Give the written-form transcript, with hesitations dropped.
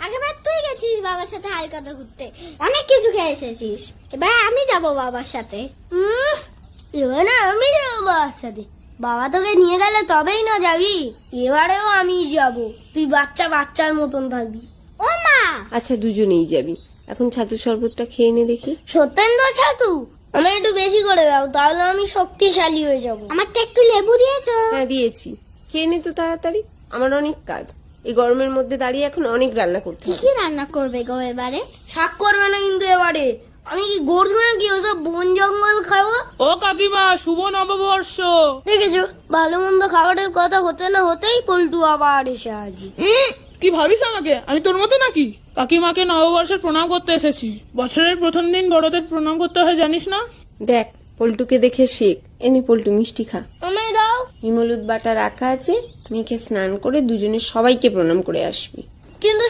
আগেবার তুই গেছিস বাবার সাথে হালকাতা ঘুরতে, অনেক কিছু খেয়ে এসেছিস। এবার আমি যাব বাবার সাথে। এবার না আমি যাবো বাবার সাথে, বাবা তোকে নিয়ে গেলে তবেই না যাবি। এবারেও আমি যাব, তুই বাচ্চা বাচ্চার মতন থাকবি। ও মা, আচ্ছা দুজনেই যাবি। এখন ছাতু শরবতটা খেয়ে নে দেখি। সত্যেন্দ্র ছাতু আমার একটু বেশি করে দাও, তাহলে আমি শক্তিশালী হয়ে যাব। আমারটা একটু লেবু দিয়েছো? হ্যাঁ দিয়েছি, খেয়ে নে তো তাড়াতাড়ি, আমার অনেক কাজ। এই গরমের মধ্যে দাঁড়িয়ে এখন অনেক রান্না করতে কি হবে। কি রান্না করবে গো এবারে? শাক করবে না কিন্তু এবারে। আমি কি গরু নাকি ওসব বন জঙ্গল খাবো? ও কাকিমা, শুভ নববর্ষ। দেখেছো, ভালো মন্দ খাবারের কথা হতে না হতেই পল্টু আবার এসে হাজির। কি ভাবিস আমাকে আমি তোর মতো নাকি? কাকিমাকে নববর্ষের প্রণাম করতে এসেছি। বছরের প্রথম দিন বড়দের প্রণাম করতে হয়, জানিস না? দেখ পল্টুকে দেখে শেখ। এনে পল্টু মিষ্টি খা। আমায় দাও। নিমলুদ বাটা রাখা আছে, মেখে স্নান করে দুজনে সবাইকে প্রণাম করে আসবি। কিন্তু